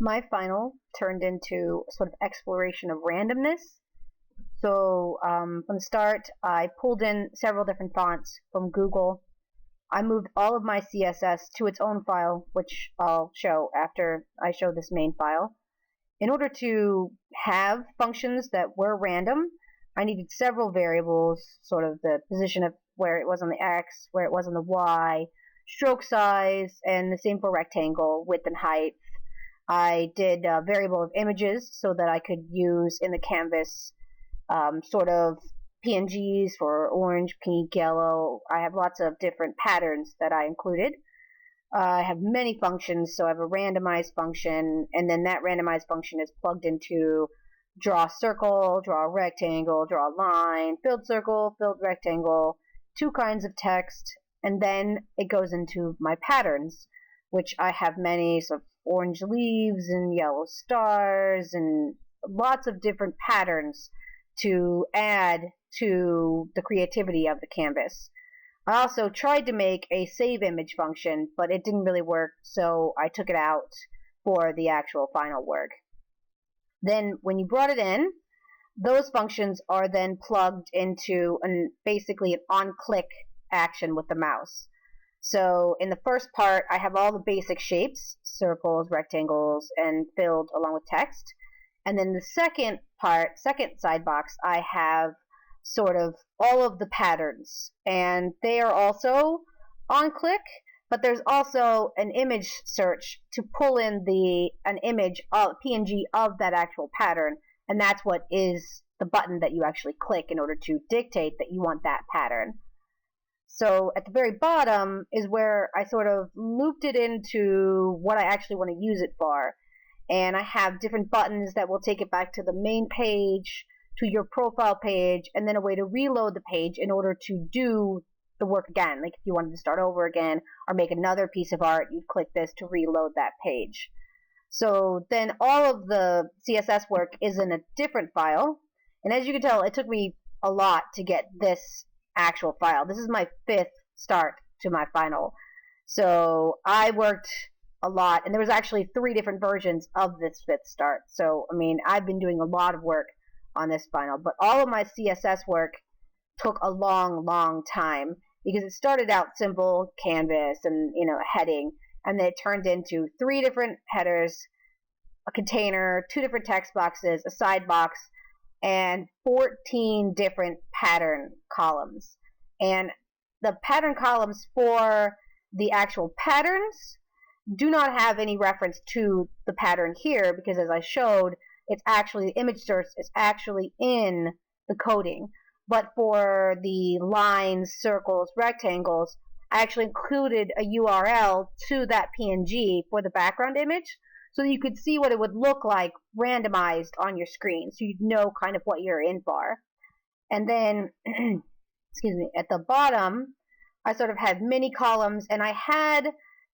my final turned into sort of exploration of randomness. So from the start, I pulled in several different fonts from Google. I moved all of my CSS to its own file, which I'll show after I show this main file. In order to have functions that were random, I needed several variables, sort of the position of where it was on the X, where it was on the Y, stroke size, and the same for rectangle, width and height. I did a variable of images so that I could use in the canvas sort of PNGs for orange, pink, yellow. I have lots of different patterns that I included. I have many functions, so I have a randomize function, and then that randomized function is plugged into draw circle, draw rectangle, draw line, filled circle, filled rectangle, two kinds of text, and then it goes into my patterns, which I have many, so orange leaves and yellow stars and lots of different patterns to add to the creativity of the canvas. I also tried to make a save image function, but it didn't really work, so I took it out for the actual final work. Then when you brought it in, those functions are then plugged into basically an on-click action with the mouse. So in the first part, I have all the basic shapes, circles, rectangles, and filled along with text. And then the second part, second side box, I have sort of all of the patterns, and they are also on click, but there's also an image search to pull in an image of PNG of that actual pattern, and that's what is the button that you actually click in order to dictate that you want that pattern. So at the very bottom is where I sort of looped it into what I actually want to use it for, and I have different buttons that will take it back to the main page, to your profile page, and then a way to reload the page in order to do the work again. Like if you wanted to start over again or make another piece of art, you'd click this to reload that page. So then all of the CSS work is in a different file, and as you can tell, it took me a lot to get this actual file. This is my 5th start to my final. So I worked a lot, and there was actually 3 different versions of this 5th start. So I mean, I've been doing a lot of work on this final, but all of my CSS work took a long time because it started out simple canvas and a heading, and then it turned into 3 different headers, a container, 2 different text boxes, a side box, and 14 different pattern columns. And the pattern columns for the actual patterns do not have any reference to the pattern here, because as I showed, it's actually, the image source is actually in the coding. But for the lines, circles, rectangles, I actually included a URL to that PNG for the background image, so that you could see what it would look like randomized on your screen, so you'd know kind of what you're in for. And then, excuse me, at the bottom, I sort of had mini columns, and I had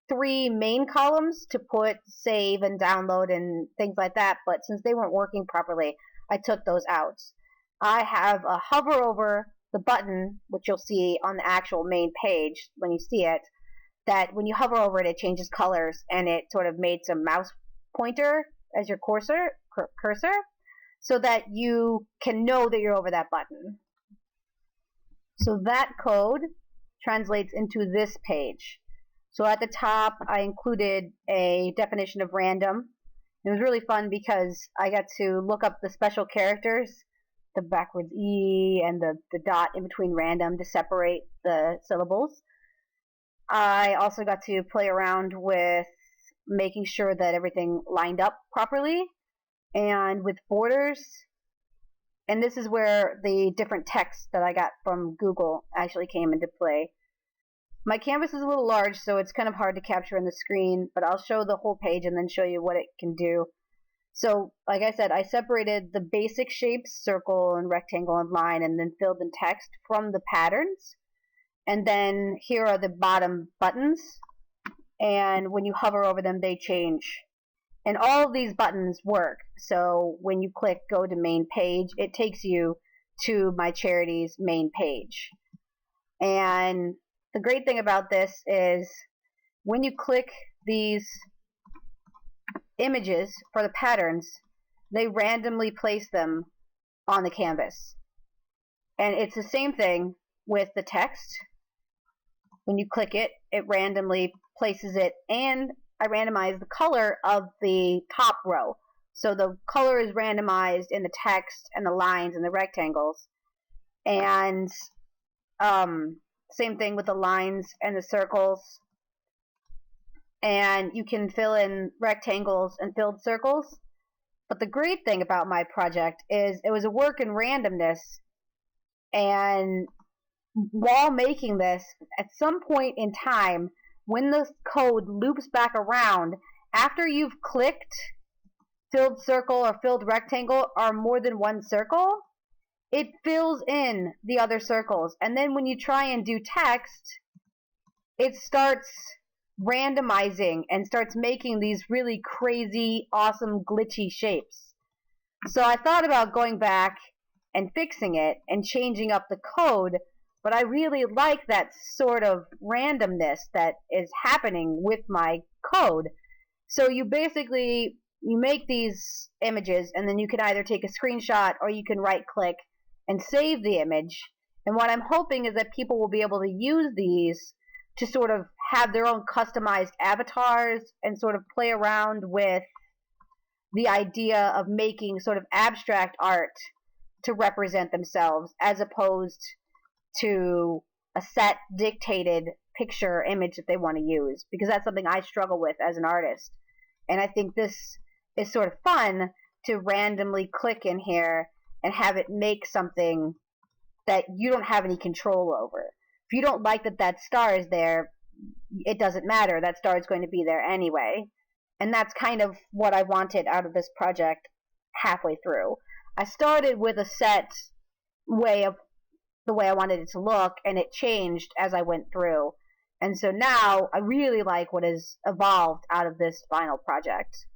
3 main columns to put save and download and things like that, but since they weren't working properly, I took those out. I have a hover over the button, which you'll see on the actual main page when you see it, that when you hover over it, it changes colors, and it sort of made some mouse pointer as your cursor, so that you can know that you're over that button. So that code translates into this page. So at the top, I included a definition of random. It was really fun because I got to look up the special characters, the backwards E and the dot in between random to separate the syllables. I also got to play around with making sure that everything lined up properly and with borders. And this is where the different text that I got from Google actually came into play. My canvas is a little large, so it's kind of hard to capture on the screen, but I'll show the whole page and then show you what it can do. So, like I said, I separated the basic shapes, circle and rectangle and line, and then filled in text from the patterns. And then here are the bottom buttons, and when you hover over them, they change. And all of these buttons work. So when you click go to main page, it takes you to my charity's main page. And the great thing about this is when you click these images for the patterns, they randomly place them on the canvas. And it's the same thing with the text. When you click it, it randomly places it, and I randomize the color of the top row. So the color is randomized in the text and the lines and the rectangles. And same thing with the lines and the circles. And you can fill in rectangles and filled circles. But the great thing about my project is it was a work in randomness, and while making this, at some point in time, when the code loops back around, after you've clicked filled circle or filled rectangle or more than one circle, it fills in the other circles. And then when you try and do text, it starts randomizing and starts making these really crazy, awesome, glitchy shapes. So I thought about going back and fixing it and changing up the code, but I really like that sort of randomness that is happening with my code. So you basically, you make these images, and then you can either take a screenshot or you can right click and save the image. And what I'm hoping is that people will be able to use these to sort of have their own customized avatars and sort of play around with the idea of making sort of abstract art to represent themselves, as opposed to a set dictated picture or image that they want to use, because that's something I struggle with as an artist. And I think this is sort of fun to randomly click in here and have it make something that you don't have any control over. If you don't like that star is there, it doesn't matter. That star is going to be there anyway. And that's kind of what I wanted out of this project halfway through. I started with a set way of the way I wanted it to look, and it changed as I went through. And so now I really like what has evolved out of this final project.